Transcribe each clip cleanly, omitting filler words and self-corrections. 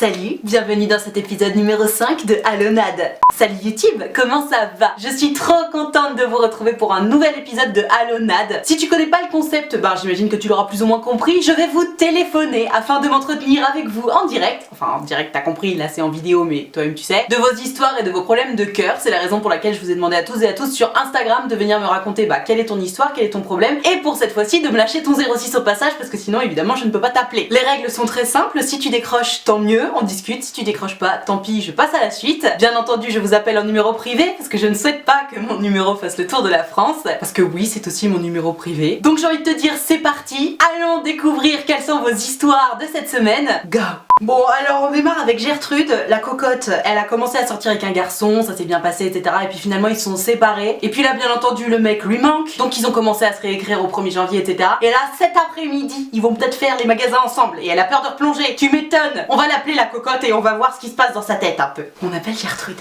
Salut, bienvenue dans cet épisode numéro 5 de Allonade. Salut YouTube, comment ça va? Je suis trop contente de vous retrouver pour un nouvel épisode de Allonade. Si tu connais pas le concept, j'imagine que tu l'auras plus ou moins compris, je vais vous téléphoner afin de m'entretenir avec vous en direct. Enfin en direct, t'as compris, là c'est en vidéo mais toi-même tu sais. De vos histoires et de vos problèmes de cœur, c'est la raison pour laquelle je vous ai demandé à tous et à tous sur Instagram de venir me raconter quelle est ton histoire, quel est ton problème. Et pour cette fois-ci de me lâcher ton 06 au passage parce que sinon évidemment je ne peux pas t'appeler. Les règles sont très simples, si tu décroches tant mieux, on discute, si tu décroches pas, tant pis, je passe à la suite. Bien entendu, je vous appelle en numéro privé parce que je ne souhaite pas que mon numéro fasse le tour de la France, parce que oui, c'est aussi mon numéro privé. Donc j'ai envie de te dire, c'est parti, allons découvrir quelles sont vos histoires de cette semaine. Go! Bon, alors on démarre avec Gertrude, la cocotte. Elle a commencé à sortir avec un garçon, ça s'est bien passé, etc. Et puis finalement ils se sont séparés. Et puis là, bien entendu, le mec lui manque. Donc ils ont commencé à se réécrire au 1er janvier, etc. Et là, cet après-midi, ils vont peut-être faire les magasins ensemble. Et elle a peur de replonger. Tu m'étonnes! On va l'appeler la cocotte et on va voir ce qui se passe dans sa tête un peu. On appelle Gertrude.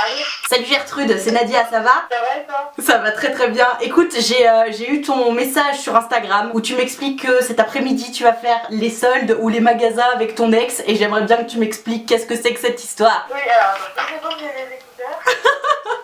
Allô? Salut Gertrude, c'est Nadia, ça va? Ça va et toi? Ça va très très bien. Écoute, j'ai eu ton message sur Instagram où tu m'expliques que cet après-midi tu vas faire les soldes ou les magasins avec ton ex et j'aimerais bien que tu m'expliques qu'est-ce que c'est que cette histoire. Oui, alors, deux secondes, j'ai les écouteurs.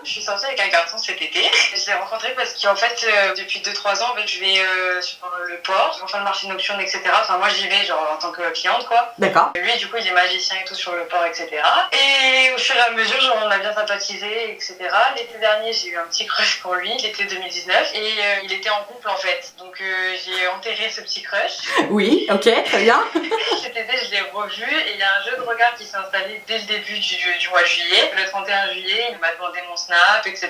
Je suis sortie avec un garçon cet été. Je l'ai rencontré parce qu'en fait, depuis 2-3 ans, en fait, je vais sur le port, je vais faire le marché nocturne, etc. Enfin, moi, j'y vais genre en tant que cliente, quoi. D'accord. Lui, du coup, il est magicien et tout sur le port, etc. Et au fur et à mesure, genre, on a bien sympathisé, etc. L'été dernier, j'ai eu un petit crush pour lui, l'été 2019. Et il était en couple, en fait. Donc, j'ai enterré ce petit crush. Oui, ok, très bien. Cet été, je l'ai revu et il y a un jeu de regard qui s'est installé dès le début du mois de juillet. Le 31 juillet, il m'a demandé mon snap, etc.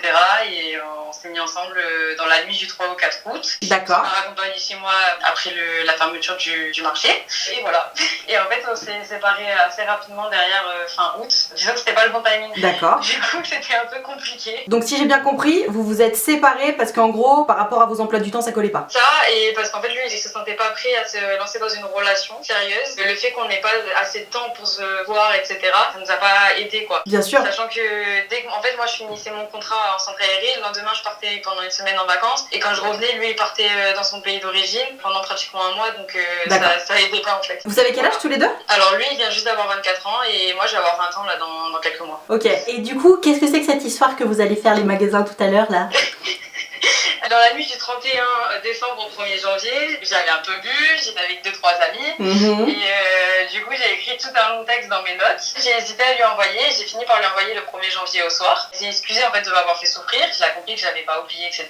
Et on s'est mis ensemble dans la nuit du 3 au 4 août. D'accord. On m'a accompagné chez moi après la fermeture du marché. Et voilà. Et en fait, on s'est séparés assez rapidement derrière fin août. Disons que c'était pas le bon timing. D'accord. Du coup, c'était un peu compliqué. Donc si j'ai bien compris, vous vous êtes séparés parce qu'en gros, par rapport à vos emplois du temps, ça collait pas. Ça, et parce qu'en fait, lui, il se sentait pas prêt à se lancer dans une relation sérieuse. Le fait qu'on n'ait pas assez de temps pour se voir, etc., ça nous a pas aidé, quoi. Bien sûr. Sachant que en fait, moi, je finissais mon contrat en centre aéré. Le lendemain, je partais pendant une semaine en vacances. Et quand je revenais, lui, il partait dans son pays d'origine pendant pratiquement un mois. Donc, ça aidait pas, en fait. Vous avez quel âge tous les deux? Alors, lui, il vient juste d'avoir 24 ans et moi, je vais avoir 20 ans là dans quelques mois. Ok, et du coup, qu'est-ce que c'est que cette histoire que vous allez faire les magasins tout à l'heure là? Dans la nuit du 31 décembre au 1er janvier, j'avais un peu bu, j'étais avec 2-3 amis. Et du coup, j'ai écrit tout un long texte dans mes notes. J'ai hésité à lui envoyer, j'ai fini par lui envoyer le 1er janvier au soir. J'ai excusé en fait de m'avoir fait souffrir, j'ai compris que je l'avais pas oublié, etc.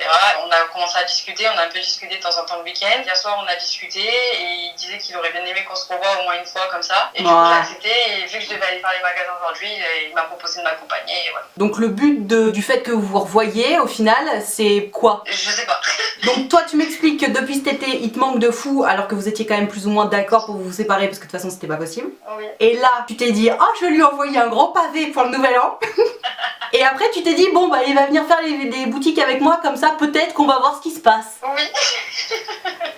On a commencé à discuter, on a un peu discuté de temps en temps le week-end. Hier soir, on a discuté et il disait qu'il aurait bien aimé qu'on se revoie au moins une fois comme ça. Et du coup, j'ai accepté et vu que je devais aller faire les magasins aujourd'hui, il m'a proposé de m'accompagner et voilà. Donc le but du fait que vous vous revoyez, au final, c'est quoi? Je sais pas. Donc toi tu m'expliques que depuis cet été il te manque de fou alors que vous étiez quand même plus ou moins d'accord pour vous séparer parce que de toute façon c'était pas possible. Oui. Et là tu t'es dit oh je vais lui envoyer un gros pavé pour le nouvel an. Et après tu t'es dit bon il va venir faire des boutiques avec moi comme ça peut-être qu'on va voir ce qui se passe. Oui.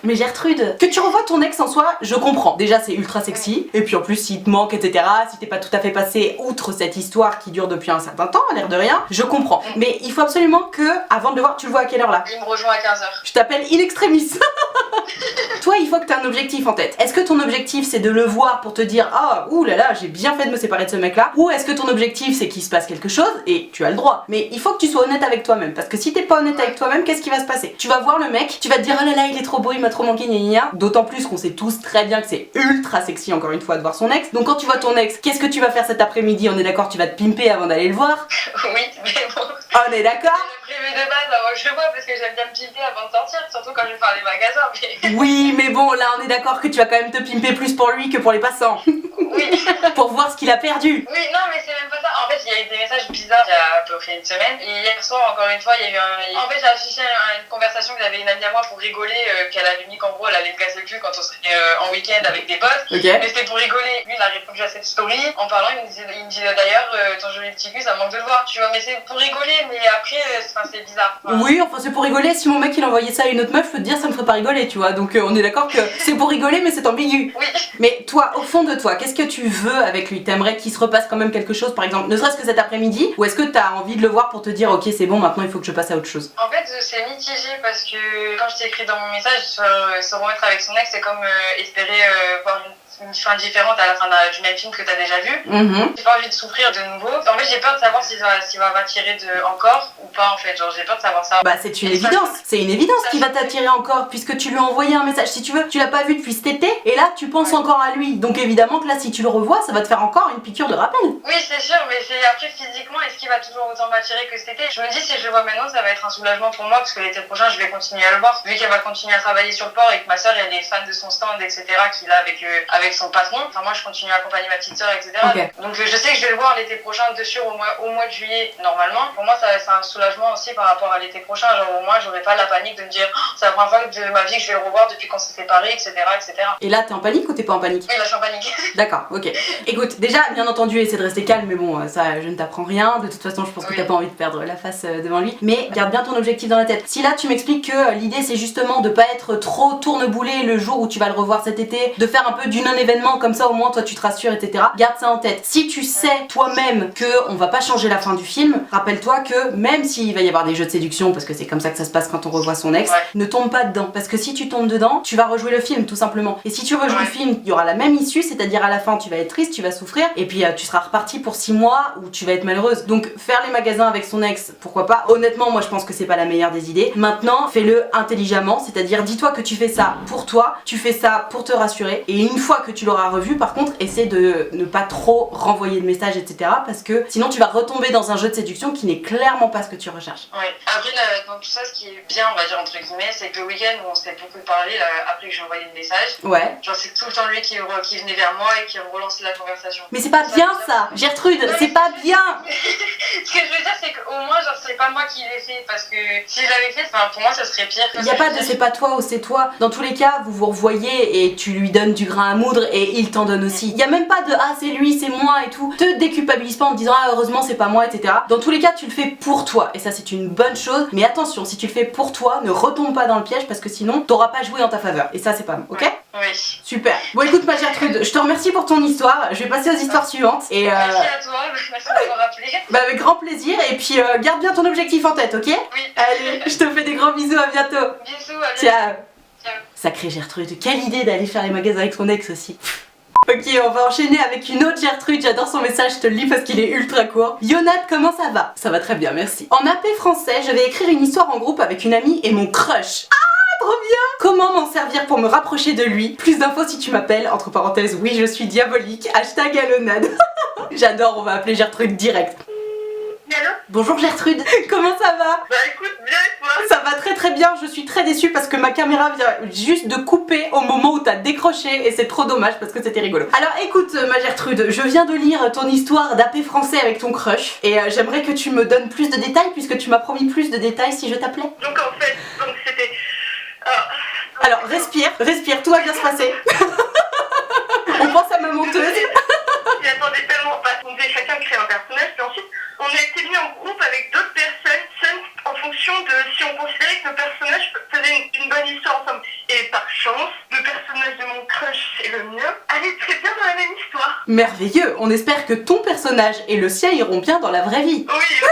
Mais Gertrude, que tu revois ton ex en soi, je comprends. Déjà c'est ultra sexy et puis en plus s'il te manque etc, si t'es pas tout à fait passé outre cette histoire qui dure depuis un certain temps, à l'air de rien, je comprends. Mais il faut absolument que avant de le voir, tu le vois à quelle heure là? Il me rejoint à 15h. Je t'appelle in extremis. Toi, il faut que tu aies un objectif en tête. Est-ce que ton objectif c'est de le voir pour te dire ah ouh là là j'ai bien fait de me séparer de ce mec là, ou est-ce que ton objectif c'est qu'il se passe quelque chose et tu as le droit. Mais il faut que tu sois honnête avec toi-même parce que si t'es pas honnête avec toi-même, qu'est-ce qui va se passer? Tu vas voir le mec, tu vas te dire oh là là il est trop beau, il m'a trop manqué, gna gna gna. D'autant plus qu'on sait tous très bien que c'est ultra sexy encore une fois de voir son ex. Donc quand tu vois ton ex, qu'est-ce que tu vas faire cet après-midi? On est d'accord, tu vas te pimper avant d'aller le voir? Oui, mais bon. On est d'accord? J'ai prévu de base avant que je le vois parce que j'aime bien me pimper avant de sortir, surtout quand je vais faire les magasins. Mais... Oui, mais bon, là on est d'accord que tu vas quand même te pimper plus pour lui que pour les passants. Oui. Pour voir ce qu'il a perdu. Oui, non, mais c'est même pas ça. En fait, il y a eu des messages bizarres il y a à peu près une semaine. Et hier soir, encore une fois, il y a eu En fait, j'ai affiché une conversation que j'avais une amie à moi pour rigoler, qu'elle avait mis qu'en gros, elle allait me casser le cul quand on serait en week-end avec des potes. Ok. Mais c'était pour rigoler. Lui, il a répondu à cette story. En parlant, il me disait d'ailleurs, ton joli petit cul, ça me manque de le voir. Tu vois, mais c'est pour rigoler, mais après, c'est bizarre. Voilà. Oui, enfin c'est pour rigoler. Si mon mec il envoyait ça à une autre meuf, je peux te dire ça me ferait pas rigoler, tu vois. Donc on est d'accord que c'est pour rigoler, mais c'est ambigu. Oui. Mais toi, au fond de toi, qu'est-ce que tu veux avec lui? T'aimerais qu'il se repasse quand même quelque chose, par exemple, ne serait-ce que cet après-midi? Ou est-ce que t'as envie de le voir pour te dire ok c'est bon, maintenant il faut que je passe à autre chose? En fait, c'est mitigé parce que quand je t'ai écrit dans mon message, se remettre avec son ex, c'est comme espérer voir une une fin différente à la fin du même film que t'as déjà vu. J'ai pas envie de souffrir de nouveau. En fait, j'ai peur de savoir s'il va m'attirer encore ou pas, en fait. Genre, j'ai peur de savoir ça. Bah, c'est une évidence. C'est une évidence qu'il va t'attirer encore, puisque tu lui as envoyé un message. Si tu veux, tu l'as pas vu depuis cet été, et là, tu penses encore à lui. Donc, évidemment que là, si tu le revois, ça va te faire encore une piqûre de rappel. Oui, c'est sûr, mais c'est après, physiquement, est-ce qu'il va toujours autant m'attirer que cet été? Je me dis, si je le vois maintenant, ça va être un soulagement pour moi, parce que l'été prochain, je vais continuer à le voir. Vu qu'elle va continuer à travailler sur le port et que ma soeur, elle est fan de son stand, etc., qu'il a avec son patron. Enfin, moi, je continue à accompagner ma petite soeur, etc. Okay. Donc, je sais que je vais le voir l'été prochain, de sûr, au mois de juillet, normalement. Pour moi, c'est un soulagement aussi par rapport à l'été prochain. Genre, au moins, j'aurai pas la panique de me dire, oh, c'est la première fois de ma vie que je vais le revoir depuis qu'on s'est séparés, etc., etc. Et là, t'es en panique ou t'es pas en panique? Oui, là, je suis en panique. D'accord, ok. Écoute, déjà, bien entendu, essaie de rester calme, mais bon, ça, je ne t'apprends rien. De toute façon, je pense que t'as pas envie de perdre la face devant lui. Mais garde bien ton objectif dans la tête. Si là, tu m'expliques que l'idée, c'est justement de pas être trop tourneboulé le jour où tu vas le revoir cet été, de faire un peu du non-événement, comme ça, au moins, toi, tu te rassures, etc. Garde ça en tête. Si tu sais toi-même que on va pas changer la fin du film, rappelle-toi que même s'il va y avoir des jeux de séduction, parce que c'est comme ça que ça se passe quand on revoit son ex, ne tombe pas dedans. Parce que si tu tombes dedans, tu vas rejouer le film, tout simplement. Et si tu rejoues le film, il y aura la même issue, c'est-à-dire à la fin, tu vas être triste, tu vas souffrir, et puis tu seras reparti pour 6 mois où tu vas être malheureuse. Donc faire les magasins avec son ex, pourquoi pas. Honnêtement, moi je pense que c'est pas la meilleure des idées. Maintenant, fais-le intelligemment, c'est-à-dire dis-toi que tu fais ça pour toi, tu fais ça pour te rassurer, et une fois que tu l'auras revu, par contre, essaie de ne pas trop renvoyer de messages, etc. parce que sinon tu vas retomber dans un jeu de séduction qui n'est clairement pas ce que tu recherches. Oui, après dans tout ça, ce qui est bien, on va dire entre guillemets, c'est que le week-end où on s'est beaucoup parlé, après que j'ai envoyé le message, genre c'est tout le temps lui qui venait vers moi et qui relançait la conversation. Mais c'est pas bien ça, Gertrude, c'est pas bien. Ce que je veux dire, c'est qu'au moins, genre, c'est pas moi qui l'ai fait, parce que si je l'avais fait, pour moi, ça serait pire. Il y a pas de c'est pas toi ou c'est toi. Dans tous les cas, vous vous revoyez et tu lui donnes du grain à moudre et il t'en donne aussi. Il y a même pas de ah c'est lui, c'est moi et tout. Te déculpabilise pas en te disant ah heureusement c'est pas moi, etc. Dans tous les cas, tu le fais pour toi et ça c'est une bonne chose. Mais attention, si tu le fais pour toi, ne retombe pas dans le piège parce que sinon t'auras pas joué en ta faveur. Et ça c'est pas bon, ok? Oui. Super. Bon écoute ma Gertrude, je te remercie pour ton histoire. Je vais passer aux histoires suivantes. Et merci à toi, merci de m'avoir rappelé. Bah avec grand plaisir et puis garde bien ton objectif en tête, ok? Oui. Allez, je te fais des gros bisous, à bientôt. Bisous, à bientôt. Ciao. Ciao. Sacrée Gertrude, quelle idée d'aller faire les magasins avec son ex aussi. Ok, on va enchaîner avec une autre Gertrude, j'adore son message, je te le lis parce qu'il est ultra court. Yonat, comment ça va? Ça va très bien, merci. En AP français, je vais écrire une histoire en groupe avec une amie et mon crush. Ah, trop bien! Comment m'en servir pour me rapprocher de lui? Plus d'infos si tu m'appelles, entre parenthèses, oui je suis diabolique, hashtag Alonade. J'adore, on va appeler Gertrude direct. Allô? Bonjour Gertrude, comment ça va? Bah écoute, bien et toi? Ça va très très bien, je suis très déçue parce que ma caméra vient juste de couper au moment où t'as décroché et c'est trop dommage parce que c'était rigolo. Alors écoute ma Gertrude, je viens de lire ton histoire d'AP français avec ton crush et j'aimerais que tu me donnes plus de détails puisque tu m'as promis plus de détails si je t'appelais. Donc en fait, c'était... Alors respire, tout va bien se passer. On pense à ma monteuse. J'y attendais tellement pas. On devait chacun créer un personnage, puis ensuite on a été mis en groupe avec d'autres personnes en fonction de si on considérait que nos personnages faisaient une bonne histoire ensemble. Et par chance, le personnage de mon crush et le mien allaient très bien dans la même histoire. Merveilleux, on espère que ton personnage et le sien iront bien dans la vraie vie. Oui, aussi,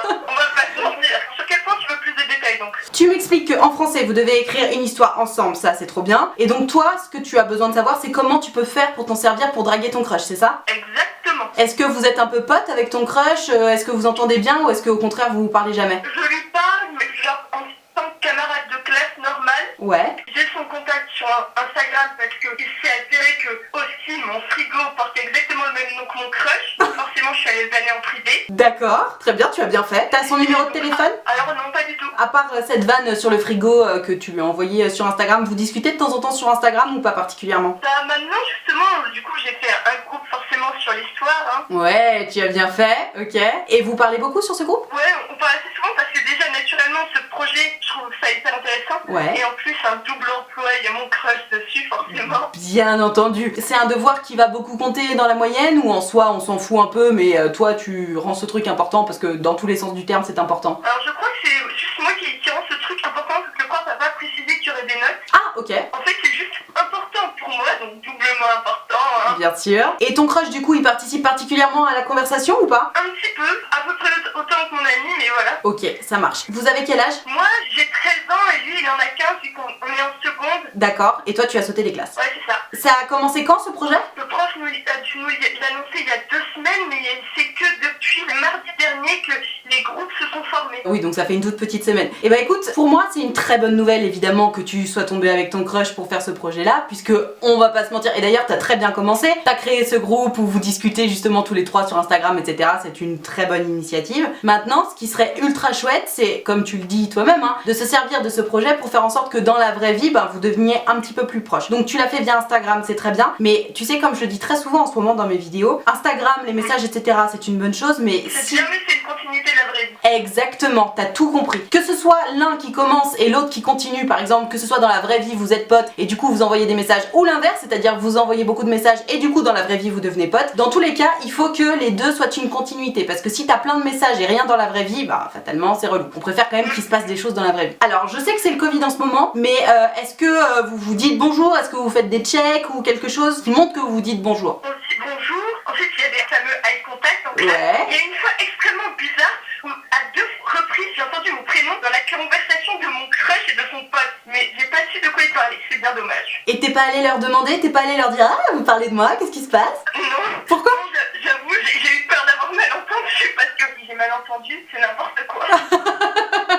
on va pas se mentir. Sur quel point tu veux plus de détails donc? Tu m'expliques qu'en français vous devez écrire une histoire ensemble, ça c'est trop bien. Et donc toi, ce que tu as besoin de savoir, c'est comment tu peux faire pour t'en servir pour draguer ton crush, c'est ça? Exactement. Est-ce que vous êtes un peu pote avec ton crush? Est-ce que vous entendez bien ou est-ce qu'au contraire vous vous parlez jamais? Je lui parle, mais genre en tant que camarade de classe normale. Ouais. J'ai son contact sur Instagram parce qu'il s'est avéré que aussi mon frigo portait exactement le même nom que mon crush. Donc forcément je suis allée le vanner en privé. D'accord, très bien, tu as bien fait. T'as son numéro de téléphone? Alors non, pas du tout. À part cette vanne sur le frigo que tu lui as envoyé sur Instagram, vous discutez de temps en temps sur Instagram ou pas particulièrement? Bah maintenant justement, du coup j'ai fait un groupe forcément sur l'histoire. Ouais, tu as bien fait, ok. Et vous parlez beaucoup sur ce groupe? Ouais, on parle assez souvent parce que déjà naturellement ce projet, je trouve ça hyper intéressant. Ouais. Et en plus un double emploi, il y a mon crush dessus forcément. Bien entendu. C'est un devoir qui va beaucoup compter dans la moyenne ou en soi on s'en fout un peu mais toi tu rends ce truc important parce que dans tous les sens du terme c'est important? Alors je crois que c'est juste moi qui rend ce truc important parce que le prof n'a pas précisé qu'il y aurait des notes. Ah ok. En fait c'est juste important pour moi, donc doublement important. Bien sûr. Et ton crush du coup il participe particulièrement à la conversation ou pas? Un petit peu, à peu près autant que mon ami, mais voilà. Ok, ça marche. Vous avez quel âge? Moi j'ai 13 ans et lui il en a 15 vu qu'on est en seconde. D'accord. Et toi tu as sauté les classes? Ouais c'est ça. Ça a commencé quand ce projet? Le prof a dû nous l'annoncer il y a 2 semaines, mais c'est que depuis le mardi dernier que les groupes se sont formés. Oui, donc ça fait une toute petite semaine. Et bah écoute, pour moi c'est une très bonne nouvelle évidemment que tu sois tombé avec ton crush pour faire ce projet-là, puisque on va pas se mentir, et d'ailleurs t'as très bien commencé, t'as créé ce groupe où vous discutez justement tous les trois sur Instagram, etc. C'est une très bonne initiative. Maintenant, ce qui serait ultra chouette, c'est, comme tu le dis toi-même, hein, de se servir de ce projet pour faire en sorte que dans la vraie vie, vous deveniez un petit peu plus proche. Donc tu l'as fait via Instagram, c'est très bien, mais tu sais, comme je le dis très souvent en ce moment dans mes vidéos, Instagram, les messages, etc. c'est une bonne chose, mais C'est bien, mais c'est une continuité de la vraie vie. Exactement, t'as tout compris. Que ce soit l'un qui commence et l'autre qui continue, par exemple, que ce soit dans la vraie vie vous êtes potes et du coup vous envoyez des messages, ou l'inverse, c'est-à-dire vous envoyez beaucoup de messages et du coup dans la vraie vie vous devenez potes. Dans tous les cas, il faut que les deux soient une continuité, parce que si t'as plein de messages et rien dans la vraie vie, fatalement c'est relou. On préfère quand même qu'il se passe des choses dans la vraie vie. Alors je sais que c'est le Covid en ce moment, mais est-ce que vous vous dites bonjour? Est-ce que vous faites des checks ou quelque chose qui montre que vous vous dites bonjour? On se dit bonjour, ensuite il y a des fameux eye contact en classe. Ouais. Il y a une fois extrêmement bizarre où à 2 reprises j'ai entendu mon prénom dans la conversation de mon crush et de son pote, mais j'ai pas su de quoi il parlait, c'est bien dommage. Et t'es pas allé leur demander, t'es pas allé leur dire ah vous parlez de moi, qu'est-ce qui se passe? Non. Pourquoi? Non, j'avoue, j'ai eu peur d'avoir mal entendu parce que si j'ai mal entendu, c'est n'importe quoi.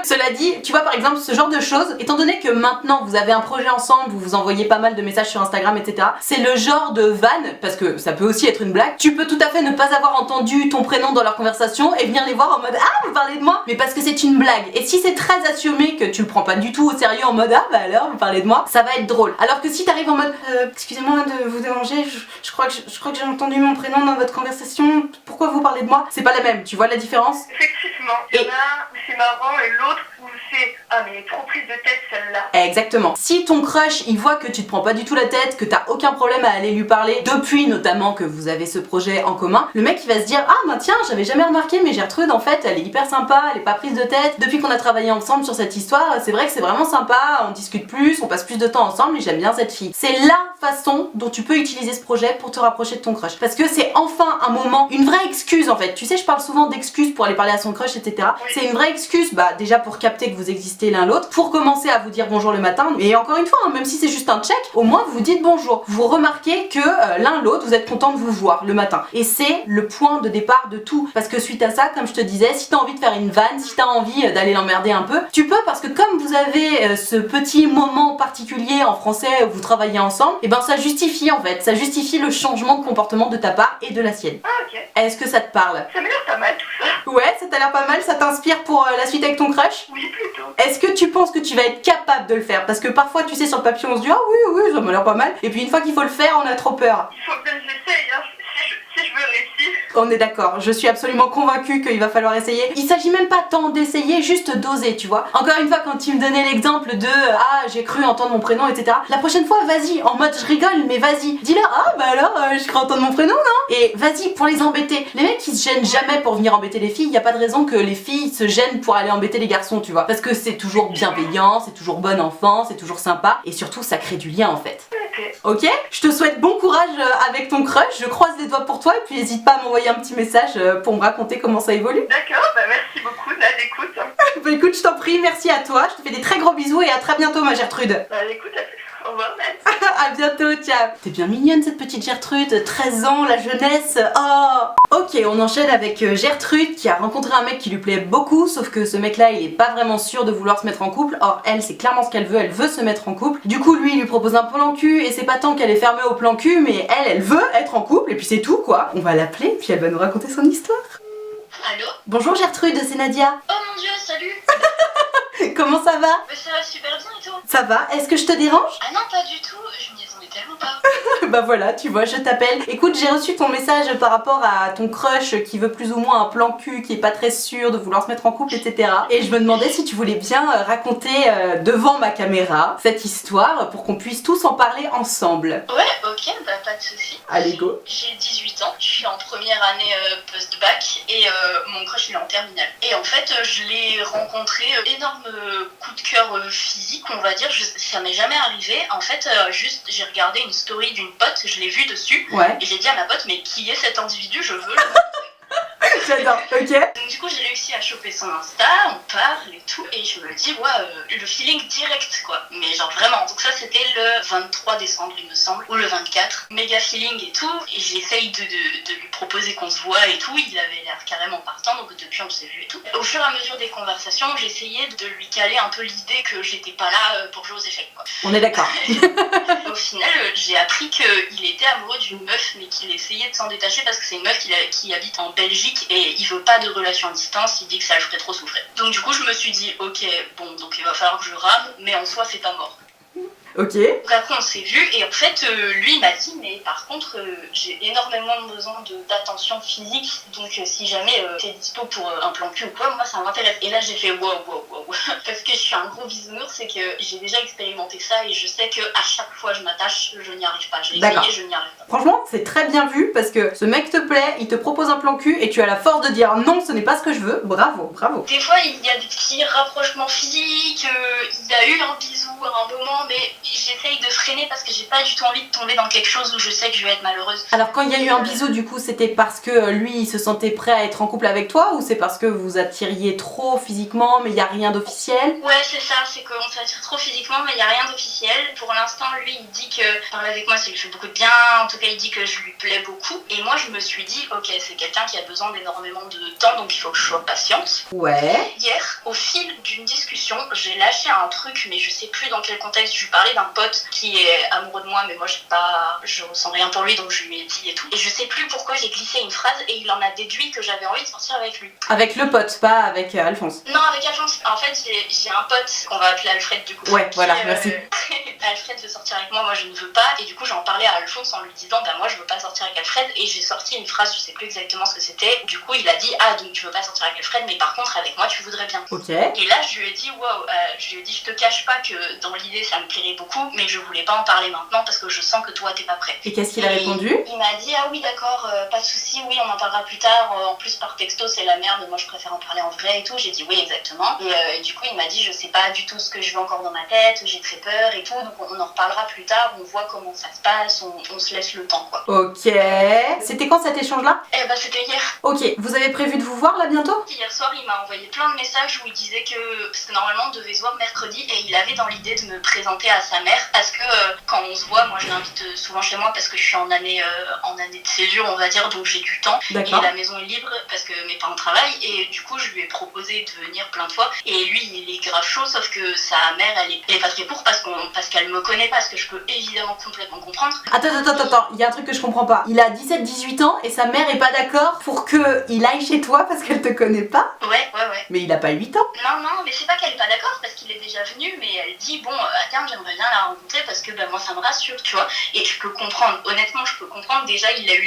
Cela dit, tu vois par exemple ce genre de choses, étant donné que maintenant vous avez un projet ensemble, vous vous envoyez pas mal de messages sur Instagram, etc. C'est le genre de vanne, parce que ça peut aussi être une blague, tu peux tout à fait ne pas avoir entendu ton prénom dans leur conversation et venir les voir en mode ah vous parlez de moi, mais parce que c'est une blague. Et si c'est très assumé que tu le prends pas du tout au sérieux en mode ah bah alors vous parlez de moi, ça va être drôle. Alors que si t'arrives en mode excusez-moi de vous déranger, je crois que j'ai entendu mon prénom dans votre conversation, pourquoi vous parlez de moi? C'est pas la même, tu vois la différence? Effectivement, il y en a où c'est marrant et l'autre où c'est ah mais elle est trop prise de tête celle-là. Exactement. Si ton crush il voit que tu te prends pas du tout la tête, que t'as aucun problème à aller lui parler, depuis notamment que vous avez ce projet en commun, le mec il va se dire ah bah tiens j'avais jamais remarqué mais Gertrude en fait elle est hyper sympa, elle est pas prise de tête, depuis qu'on a travaillé ensemble sur cette histoire c'est vrai que c'est vraiment sympa, on discute plus, on passe plus de temps ensemble et j'aime bien cette fille. C'est la façon dont tu peux utiliser ce projet pour te rapprocher de ton crush, parce que c'est enfin un moment, une vraie excuse en fait. Tu sais je parle souvent d'excuses pour aller parler à son crush, etc. C'est une vraie excuse déjà pour capter que vous existez l'un l'autre, pour commencer à vous dire bonjour le matin, et encore une fois même si c'est juste un check, au moins vous dites bonjour, vous remarquez que l'un l'autre vous êtes content de vous voir le matin, et c'est le point de départ de tout, parce que suite à ça, comme je te disais, si t'as envie de faire une vanne, si t'as envie d'aller l'emmerder un peu, tu peux, parce que comme vous avez ce petit moment particulier en français où vous travaillez ensemble, et ça justifie en fait, ça justifie le changement de comportement de ta part et de la sienne. Ah ok. Est-ce que ça te parle? Ça m'a l'air pas mal tout ça. Ouais, ça t'a l'air pas mal, ça t'inspire pour la suite avec ton crush? Oui plutôt. Est-ce que tu penses que tu vas être capable de le faire? Parce que parfois tu sais sur le papier on se dit ah oui ça m'a l'air pas mal, et puis une fois qu'il faut le faire on a trop peur. Il faut bien que j'essaye hein, si je veux réussir. On est d'accord, je suis absolument convaincue qu'il va falloir essayer. Il s'agit même pas tant d'essayer, juste d'oser, tu vois. Encore une fois, quand tu me donnais l'exemple de ah j'ai cru entendre mon prénom, etc. La prochaine fois, vas-y, en mode je rigole, mais vas-y. Dis-leur ah bah alors j'ai cru entendre mon prénom, non? Et vas-y pour les embêter. Les mecs ils se gênent jamais pour venir embêter les filles. Y a pas de raison que les filles se gênent pour aller embêter les garçons, tu vois. Parce que c'est toujours bienveillant, c'est toujours bon enfant, c'est toujours sympa, et surtout ça crée du lien en fait. Ok? Je te souhaite bon courage avec ton crush, je croise les doigts pour toi, et puis n'hésite pas à m'envoyer un petit message pour me raconter comment ça évolue. D'accord, merci beaucoup de l'écoute. Bah écoute, je t'en prie, merci à toi, je te fais des très gros bisous et à très bientôt ma Gertrude. Écoute, au revoir Nat. À bientôt, ciao. T'es bien mignonne cette petite Gertrude, 13 ans, la jeunesse, oh. Ok, on enchaîne avec Gertrude qui a rencontré un mec qui lui plaît beaucoup, sauf que ce mec là il est pas vraiment sûr de vouloir se mettre en couple. Or elle c'est clairement ce qu'elle veut se mettre en couple. Du coup lui il lui propose un plan cul, et c'est pas tant qu'elle est fermée au plan cul, mais elle veut être en couple, et puis c'est tout quoi. On va l'appeler, puis elle va nous raconter son histoire. Allô? Bonjour Gertrude, c'est Nadia. Oh mon dieu, salut! Comment ça va? Ça va super bien et toi? Ça va, est-ce que je te dérange? Ah non, pas du tout, je m'y attendais tellement pas. Bah voilà, tu vois, je t'appelle. Écoute, j'ai reçu ton message par rapport à ton crush qui veut plus ou moins un plan cul, qui est pas très sûr de vouloir se mettre en couple, etc. Et je me demandais si tu voulais bien raconter devant ma caméra cette histoire pour qu'on puisse tous en parler ensemble. Ouais, ok, bah pas de soucis. Allez, go. J'ai 18 ans, je suis en première année post-bac et mon crush il est en terminale. Et en fait, je l'ai rencontré, énorme coup de cœur physique, on va dire, ça m'est jamais arrivé. En fait, juste j'ai regardé une story d'une pote, je l'ai vue dessus, Ouais. et j'ai dit à ma pote, mais qui est cet individu? Je veux le montrer. J'adore, ok. Donc du coup j'ai réussi à choper son Insta, on parle et tout, et je me dis ouais, le feeling direct quoi, mais genre vraiment. Donc ça c'était le 23 décembre il me semble, ou le 24, méga feeling et tout, et j'essaye de lui proposer qu'on se voit et tout, il avait l'air carrément partant, donc depuis on s'est vu et tout. Au fur et à mesure des conversations, j'essayais de lui caler un peu l'idée que j'étais pas là pour jouer aux échecs quoi. On est d'accord. Au final, j'ai appris qu'il était amoureux d'une meuf, mais qu'il essayait de s'en détacher parce que c'est une meuf qui habite en Belgique et il veut pas de relation à distance, il dit que ça le ferait trop souffrir. Donc du coup, je me suis dit, ok, bon, donc il va falloir que je rame, mais en soi, c'est pas mort. Ok. Donc après, on s'est vu et en fait, lui, il m'a dit, mais par contre, j'ai énormément besoin d'attention physique, donc si jamais t'es dispo pour un plan cul ou quoi, moi, ça m'intéresse. Et là, j'ai fait wow. Parce que je suis un gros bisounours, c'est que j'ai déjà expérimenté ça et je sais que à chaque fois je m'attache, je n'y arrive pas. J'ai essayé, je n'y arrive pas. Franchement, c'est très bien vu parce que ce mec te plaît, il te propose un plan cul et tu as la force de dire non, ce n'est pas ce que je veux. Bravo. Des fois, il y a des petits rapprochements physiques, il y a eu un bisou à un moment, mais j'essaye de freiner parce que j'ai pas du tout envie de tomber dans quelque chose où je sais que je vais être malheureuse. Alors quand il y a eu un bisou, du coup, c'était parce que lui, il se sentait prêt à être en couple avec toi ou c'est parce que vous attiriez trop physiquement mais il n'y a rien d'officiel? Ouais, c'est ça, c'est qu'on s'attire trop physiquement mais il n'y a rien d'officiel. Pour l'instant, lui, il dit que parler avec moi, ça lui fait beaucoup de bien, en tout cas, il dit que je lui plais beaucoup. Et moi, je me suis dit, ok, c'est quelqu'un qui a besoin d'énormément de temps, donc il faut que je sois patiente. Ouais. Hier, au fil d'une discussion, j'ai lâché un truc, mais je sais plus dans quel contexte. Je lui parlais d'un pote qui est amoureux de moi, mais moi je ressens rien pour lui, donc je lui ai dit et tout. Et je sais plus pourquoi j'ai glissé une phrase et il en a déduit que j'avais envie de sortir avec lui. Avec le pote, pas avec Alphonse. Non, avec Alphonse. En fait, j'ai un pote qu'on va appeler Alfred du coup. Ouais, voilà, merci. Alfred veut sortir avec moi je ne veux pas. Et du coup, j'en parlais à Alphonse en lui disant, bah moi je veux pas sortir avec Alfred. Et j'ai sorti une phrase, je sais plus exactement ce que c'était. Du coup, il a dit, ah donc tu veux pas sortir avec Alfred, mais par contre avec moi tu voudrais bien. Ok. Et là, je lui ai dit, wow, je lui ai dit, je te cache pas que dans l'idée ça me plairait beaucoup, mais je voulais pas en parler maintenant parce que je sens que toi t'es pas prêt. Et qu'est-ce qu'il a répondu? Il m'a dit, ah oui d'accord, pas de souci, oui on en parlera plus tard, en plus par texto c'est la merde, moi je préfère en parler en vrai et tout. J'ai dit oui exactement. Et du coup il m'a dit, je sais pas du tout ce que je veux encore dans ma tête, j'ai très peur et tout, donc on en reparlera plus tard, on voit comment ça se passe, on se laisse le temps quoi. Ok. C'était quand cet échange là? Eh bah c'était hier. Ok, vous avez prévu de vous voir là bientôt? Hier soir il m'a envoyé plein de messages où il disait que, parce que normalement on devait se voir mercredi, et il avait dans l'idée de me présenter à sa mère, parce que quand on se voit, moi je l'invite souvent chez moi parce que je suis en année de césure on va dire, donc j'ai du temps et la maison est libre parce que mes parents travaillent, et du coup je lui ai proposé de venir plein de fois et lui il est grave chaud, sauf que sa mère elle est pas très pour parce qu'elle me connaît pas, ce que je peux évidemment complètement comprendre. Attends, il y a un truc que je comprends pas. Il a 17-18 ans et sa mère est pas d'accord pour qu'il aille chez toi parce qu'elle te connaît pas? Ouais. Mais il a pas 8 ans. Non, mais c'est pas qu'elle est pas d'accord parce qu'il est déjà venu, mais elle dit bon, à terme j'aimerais bien la rencontrer parce que moi ça me rassure, tu vois. Et je peux comprendre, honnêtement je peux comprendre. Déjà il a eu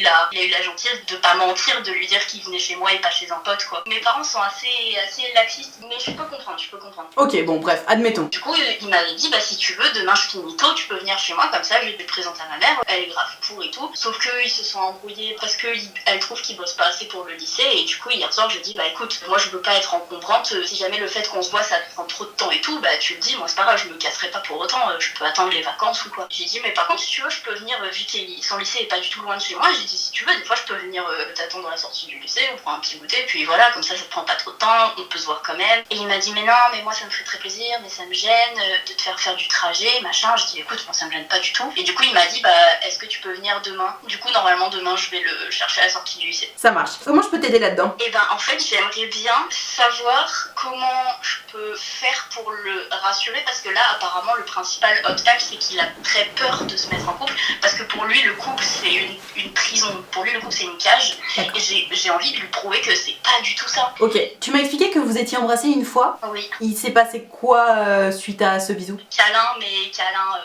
la gentillesse de pas mentir, de lui dire qu'il venait chez moi et pas chez un pote quoi. Mes parents sont assez laxistes, mais je peux comprendre. Ok, bon bref, admettons. Du coup il m'avait dit si tu veux demain je finis tôt, tu peux venir chez moi, comme ça je vais te présenter à ma mère, elle est grave pour et tout. Sauf qu'ils se sont embrouillés parce qu'elle trouve qu'ils bossent pas assez pour le lycée, et du coup hier soir je dis écoute, moi je veux pas être encombrante, si jamais le fait qu'on se voit ça te prend trop de temps et tout, tu le dis, moi c'est pas grave, je me casserai pas pour autant, je peux attendre les vacances ou quoi. J'ai dit mais par contre si tu veux je peux venir, vu que son lycée est pas du tout loin de chez moi, j'ai dit si tu veux des fois je peux venir t'attendre à la sortie du lycée, on prend un petit goûter, puis voilà, comme ça te prend pas trop de temps, on peut se voir quand même. Et il m'a dit mais non, mais moi ça me ferait très plaisir, mais ça me gêne de te faire du trajet, machin. Je dis écoute, moi ça me gêne pas du tout. Et du coup il m'a dit est-ce que tu peux venir demain? Du coup normalement demain je vais le chercher à la sortie du lycée. Ça marche. Comment je peux t'aider là-dedans? Et en fait j'aimerais bien savoir comment je peux faire pour le rassurer, parce que là apparemment le principal obstacle c'est qu'il a très peur de se mettre en couple, parce que pour lui le couple c'est une prison, pour lui le couple c'est une cage. Et j'ai envie de lui prouver que c'est pas du tout ça. Ok, tu m'as expliqué que vous étiez embrassés une fois. Oui. Il s'est passé quoi suite à ce bisou? Câlin, mais câlin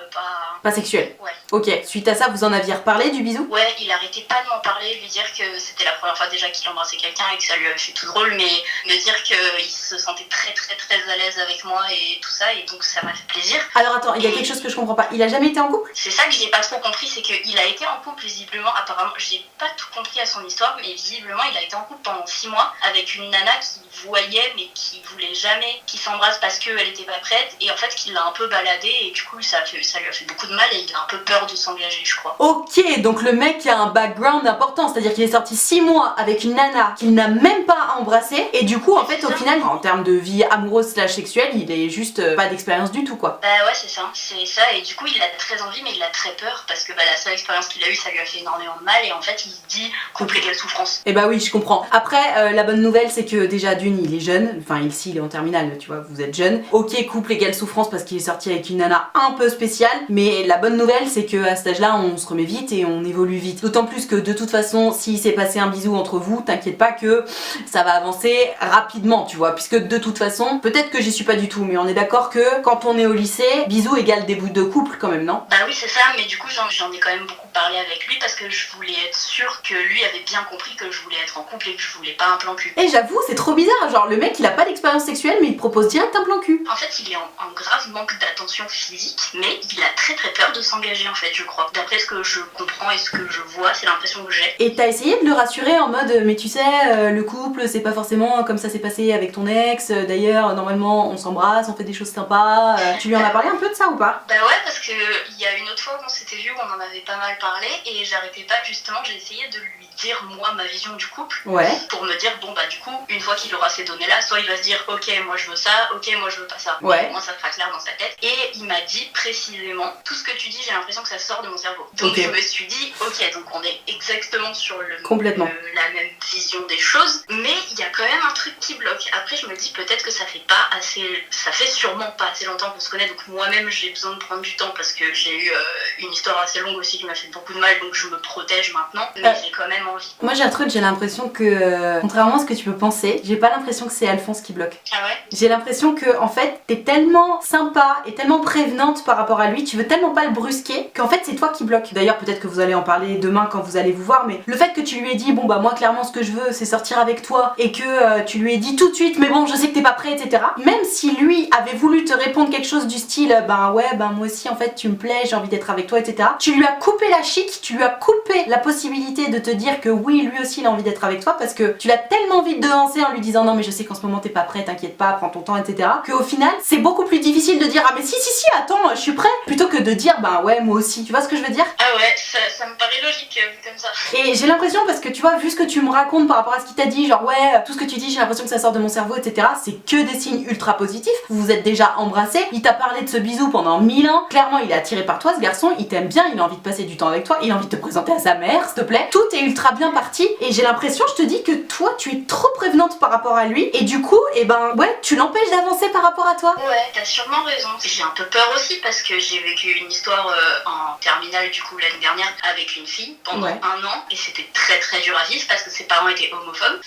pas sexuel? Ouais. Ok, suite à ça vous en aviez reparlé du bisou? Ouais, il arrêtait pas de m'en parler, lui dire que c'était la première fois déjà qu'il embrassait quelqu'un et que ça lui avait fait tout drôle, mais me dire qu'il se sentait très très très à l'aise avec moi et tout ça, et donc ça m'a fait plaisir. Alors attends, il y a quelque chose que je comprends pas. Il a jamais été en couple? C'est ça que j'ai pas trop compris, c'est qu'il a été en couple visiblement, apparemment, j'ai pas tout compris à son histoire, mais visiblement il a été en couple pendant 6 mois avec une nana qui voyait mais qui voulait jamais qu'ils s'embrassent parce qu'elle était pas prête, et en fait qu'il l'a un peu baladé, et du coup ça lui a fait beaucoup de mal et il a un peu peur de s'engager, je crois. Ok, donc le mec a un background important, c'est-à-dire qu'il est sorti 6 mois avec une nana qu'il n'a même pas embrassée, et du coup en fait au final en termes de vie amoureuse slash sexuelle il est juste pas d'expérience du tout quoi. Bah ouais c'est ça, et du coup il a très envie mais il a très peur parce que la seule expérience qu'il a eue ça lui a fait énormément de mal et en fait il se dit couple égale souffrance. Et bah oui je comprends. Après la bonne nouvelle c'est que déjà d'une il est jeune, enfin il est en terminale tu vois, vous êtes jeune. Ok couple égale souffrance parce qu'il est sorti avec une nana un peu spéciale, mais la bonne nouvelle c'est que à cet âge là on se remet vite et on évolue vite. D'autant plus que de toute façon s'il s'est passé un bisou entre vous, t'inquiète pas que ça va avancer rapidement tu vois, puisque de toute façon, peut-être que j'y suis pas du tout, mais on est d'accord que quand on est au lycée, bisous égale début de couple quand même, non? Bah oui c'est ça, mais du coup j'en ai quand même beaucoup parlé avec lui parce que je voulais être sûre que lui avait bien compris que je voulais être en couple et que je voulais pas un plan cul. Et j'avoue c'est trop bizarre, genre le mec il a pas d'expérience sexuelle mais il te propose direct un plan cul. En fait il est en grave manque d'attention physique, mais il a très très peur de s'engager en fait je crois. D'après ce que je comprends et ce que je vois, c'est l'impression que j'ai. Et t'as essayé de le rassurer en mode mais tu sais le couple c'est pas forcément comme ça s'est passé avec ton ex, d'ailleurs normalement on s'embrasse, on fait des choses sympas, tu lui en as parlé un peu de ça ou pas? Bah ouais parce que il y a une autre fois où on s'était vu, on en avait pas mal parlé et j'arrêtais pas justement, j'ai essayé de lui dire moi ma vision du couple pour me dire bon bah du coup une fois qu'il aura ces données là, soit il va se dire ok moi je veux ça, ok moi je veux pas ça, ouais. Moi ça sera clair dans sa tête et il m'a dit précisément tout ce que tu dis j'ai l'impression que ça sort de mon cerveau, donc je me suis dit ok donc on est exactement sur complètement la même vision des choses, mais il y a quand même un truc qui bloque. Après je me dis peut-être que ça fait sûrement pas assez longtemps qu'on se connaît, donc moi-même j'ai besoin de prendre du temps parce que j'ai eu une histoire assez longue aussi qui m'a fait beaucoup de mal, donc je me protège maintenant, mais j'ai quand même envie. Moi j'ai l'impression que contrairement à ce que tu peux penser, j'ai pas l'impression que c'est Alphonse qui bloque. Ah ouais? J'ai l'impression que en fait t'es tellement sympa et tellement prévenante par rapport à lui, tu veux tellement pas le brusquer qu'en fait c'est toi qui bloque. D'ailleurs peut-être que vous allez en parler demain quand vous allez vous voir, mais le fait que tu lui aies dit bon bah moi clairement ce que je veux c'est sortir avec toi et que tu lui aies dit tout de suite mais bon je sais que t'es pas prêt etc. Même si lui avait voulu te répondre quelque chose du style ben ouais ben moi aussi en fait tu me plais, j'ai envie d'être avec toi etc. Tu lui as coupé la chic, tu lui as coupé la possibilité de te dire que oui lui aussi il a envie d'être avec toi parce que tu l'as tellement vite devancé en lui disant non mais je sais qu'en ce moment t'es pas prêt, t'inquiète pas, prends ton temps etc. Qu'au final c'est beaucoup plus difficile de dire ah mais si attends je suis prêt plutôt que de dire bah ouais moi aussi, tu vois ce que je veux dire? Ah ouais ça me paraît logique comme ça. Et j'ai l'impression parce que tu vois vu ce que tu me racontes par rapport à ce qu'il t'a dit genre ouais tout ce que tu dis j'ai l'impression que ça sort de mon cerveau etc. C'est que des signes ultra positifs, vous vous êtes déjà embrassés, il t'a parlé de ce bisou pendant 1000 ans, clairement il est attiré par toi ce garçon, il t'aime bien, il a envie de passer du temps avec toi, il a envie de te présenter à sa mère s'il te plaît, tout est ultra bien parti et j'ai l'impression je te dis que toi tu es trop prévenante par rapport à lui et du coup et ben ouais tu l'empêches d'avancer par rapport à toi. Ouais t'as sûrement raison, j'ai un peu peur aussi parce que j'ai vécu une histoire en terminale du coup l'année dernière avec une fille pendant 1 an et c'était très très dur à vivre parce que ses parents étaient homophobes.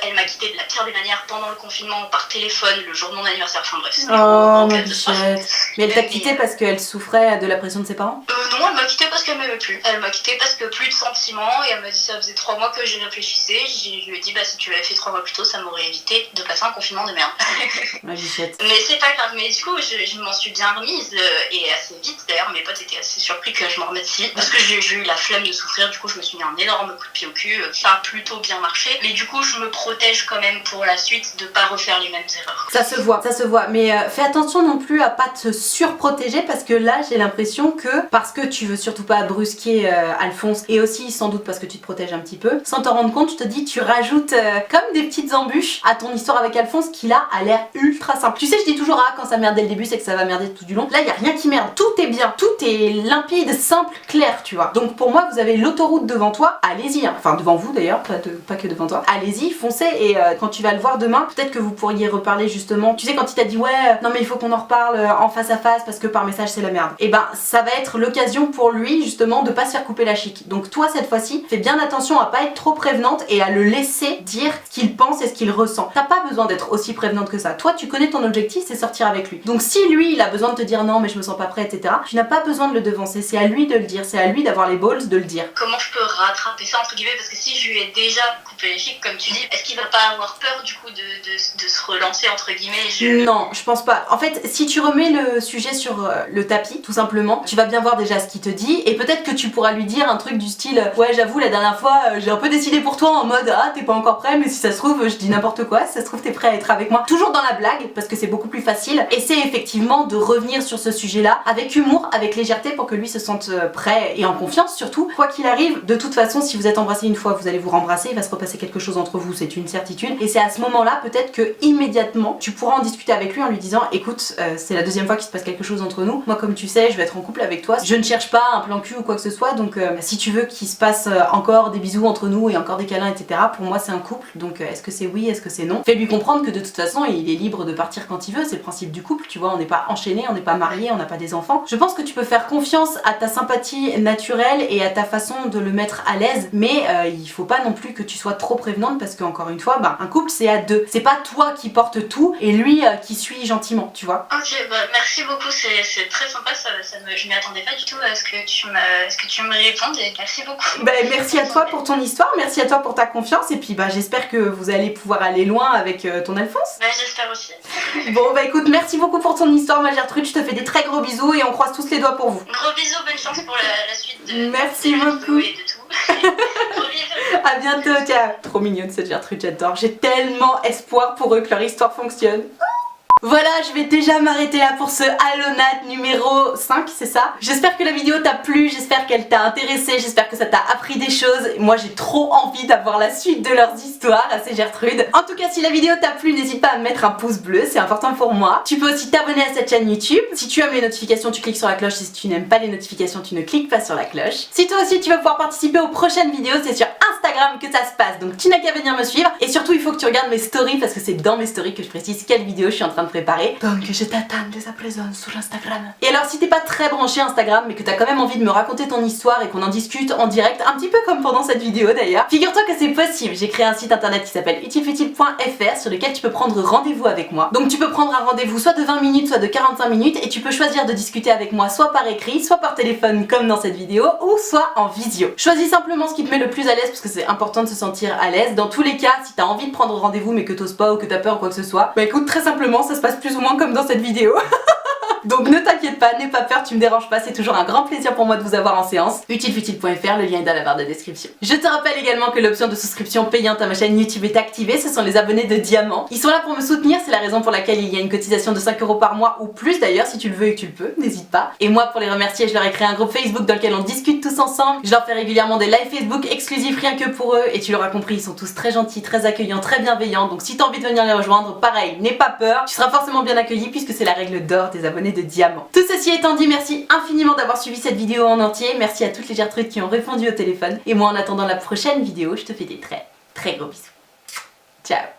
Elle m'a quitté de la pire des manières pendant le confinement par téléphone le jour de mon anniversaire, enfin bref. Oh ma bichette. Mais elle t'a quitté parce qu'elle souffrait de la pression de ses parents? Non, elle m'a quitté parce qu'elle m'aimait plus. Elle m'a quitté parce que plus de sentiments et elle m'a dit ça faisait 3 mois que j'y réfléchissais. Je lui ai dit bah si tu l'avais fait 3 mois plus tôt ça m'aurait évité de passer un confinement de merde. Ma bichette. Mais c'est pas grave, mais du coup je m'en suis bien remise et assez vite d'ailleurs mes potes étaient assez surpris que je m'en remette si vite parce que j'ai eu la flemme de souffrir, du coup je me suis mis un énorme coup de pied au cul, ça a plutôt bien marché mais du coup je me protège quand même pour la suite de pas refaire les mêmes erreurs. Ça se voit, mais fais attention non plus à pas te surprotéger parce que là j'ai l'impression que parce que tu veux surtout pas brusquer Alphonse et aussi sans doute parce que tu te protèges un petit peu, sans t'en rendre compte je te dis tu rajoutes comme des petites embûches à ton histoire avec Alphonse qui là a l'air ultra simple. Tu sais je dis toujours ah quand ça merde dès le début c'est que ça va merder tout du long, là y a rien qui merde, tout est bien, tout est limpide, simple, clair tu vois. Donc pour moi vous avez l'autoroute devant toi, allez-y, hein. Enfin devant vous d'ailleurs, pas que devant toi, allez-y, foncez et quand tu vas le voir demain, peut-être que vous pourriez reparler justement, tu sais quand il t'a dit ouais non mais il faut qu'on en reparle en face à face parce que par message c'est la merde, et ben ça va être l'occasion pour lui justement de pas se faire couper la chic. Donc toi cette fois-ci, fais bien attention à pas être trop prévenante et à le laisser dire ce qu'il pense et ce qu'il ressent. T'as pas besoin d'être aussi prévenante que ça, toi tu connais ton objectif c'est sortir avec lui. Donc si lui il a besoin de te dire non mais je me sens pas prêt etc, tu n'as pas besoin de le devancer, c'est à lui de le dire, c'est à lui d'avoir les balls de le dire. Comment je peux rattraper ça entre guillemets, parce que si je lui ai déjà coupé les chics comme tu dis, est-ce qu'il va pas avoir peur du coup de se relancer entre guillemets? Non, je pense pas. En fait, si tu remets le sujet sur le tapis, tout simplement, tu vas bien voir déjà ce qu'il te dit et peut-être que tu pourras lui dire un truc du style ouais j'avoue coup la dernière fois j'ai un peu décidé pour toi en mode ah t'es pas encore prêt mais si ça se trouve je dis n'importe quoi, si ça se trouve t'es prêt à être avec moi. Toujours dans la blague parce que c'est beaucoup plus facile. Essaie effectivement de revenir sur ce sujet là avec humour, avec légèreté pour que lui se sente prêt et en confiance surtout. Quoi qu'il arrive, de toute façon si vous êtes embrassé une fois vous allez vous rembrasser, il va se repasser quelque chose entre vous, c'est une certitude. Et c'est à ce moment là peut-être que immédiatement tu pourras en discuter avec lui en lui disant écoute c'est la deuxième fois qu'il se passe quelque chose entre nous, moi comme tu sais je vais être en couple avec toi, je ne cherche pas un plan cul ou quoi que ce soit donc si tu veux qu'il se passe encore des bisous entre nous et encore des câlins etc, pour moi c'est un couple donc est-ce que c'est oui, est-ce que c'est non. Fais lui comprendre que de toute façon il est libre de partir quand il veut, c'est le principe du couple, tu vois, on n'est pas enchaîné, on n'est pas marié, on n'a pas des enfants. Je pense que tu peux faire confiance à ta sympathie naturelle et à ta façon de le mettre à l'aise, mais il faut pas non plus que tu sois trop prévenante parce que encore une fois un couple c'est à deux, c'est pas toi qui porte tout et lui qui suit gentiment, tu vois. Ok, merci beaucoup, c'est très sympa, je m'y attendais pas du tout à ce que tu me répondes et merci beaucoup. Merci à toi pour ton histoire, merci à toi pour ta confiance et puis j'espère que vous allez pouvoir aller loin avec ton Alphonse. J'espère aussi. Bon écoute, merci beaucoup pour ton histoire ma Gertrude, je te fais des très gros bisous et on croise tous les doigts pour vous. Gros bisous, bonne chance pour la suite de merci de beaucoup et de tout. Gros bisous. À bientôt, tiens. Trop mignonne cette Gertrude, j'adore. J'ai tellement espoir pour eux que leur histoire fonctionne. Voilà, je vais déjà m'arrêter là pour ce Hallonade numéro 5, c'est ça? J'espère que la vidéo t'a plu, j'espère qu'elle t'a intéressé, j'espère que ça t'a appris des choses. Moi j'ai trop envie d'avoir la suite de leurs histoires à ces Gertrude. En tout cas, si la vidéo t'a plu, n'hésite pas à mettre un pouce bleu, c'est important pour moi. Tu peux aussi t'abonner à cette chaîne YouTube. Si tu aimes les notifications, tu cliques sur la cloche. Si tu n'aimes pas les notifications, tu ne cliques pas sur la cloche. Si toi aussi tu veux pouvoir participer aux prochaines vidéos, c'est sur Instagram que ça se passe, donc tu n'as qu'à venir me suivre. Et surtout, il faut que tu regardes mes stories parce que c'est dans mes stories que je précise quelle vidéo je suis en train de préparer. Donc je t'attends dès à présent sur Instagram. Et alors si t'es pas très branché Instagram mais que t'as quand même envie de me raconter ton histoire et qu'on en discute en direct, un petit peu comme pendant cette vidéo d'ailleurs, figure-toi que c'est possible. J'ai créé un site internet qui s'appelle utilefutile.fr sur lequel tu peux prendre rendez-vous avec moi. Donc tu peux prendre un rendez-vous soit de 20 minutes soit de 45 minutes et tu peux choisir de discuter avec moi soit par écrit, soit par téléphone comme dans cette vidéo ou soit en visio. Choisis simplement ce qui te met le plus à l'aise parce que c'est important de se sentir à l'aise. Dans tous les cas, si t'as envie de prendre rendez-vous mais que t'oses pas ou que t'as peur ou quoi que ce soit, écoute, très simplement ça se passe plus ou moins comme dans cette vidéo. Donc ne t'inquiète pas, n'aie pas peur, tu me déranges pas, c'est toujours un grand plaisir pour moi de vous avoir en séance. Utilefutile.fr, le lien est dans la barre de description. Je te rappelle également que l'option de souscription payante à ma chaîne YouTube est activée, ce sont les abonnés de Diamant. Ils sont là pour me soutenir, c'est la raison pour laquelle il y a une cotisation de 5 € par mois ou plus d'ailleurs, si tu le veux et que tu le peux, n'hésite pas. Et moi pour les remercier, je leur ai créé un groupe Facebook dans lequel on discute tous ensemble. Je leur fais régulièrement des lives Facebook exclusifs rien que pour eux et tu l'auras compris, ils sont tous très gentils, très accueillants, très bienveillants. Donc si t'as envie de venir les rejoindre, pareil, n'aie pas peur, tu seras forcément bien accueilli puisque c'est la règle d'or des abonnés de Diamant. Tout ceci étant dit, merci infiniment d'avoir suivi cette vidéo en entier, merci à toutes les Gertrudes qui ont répondu au téléphone, et moi en attendant la prochaine vidéo, je te fais des très gros bisous. Ciao.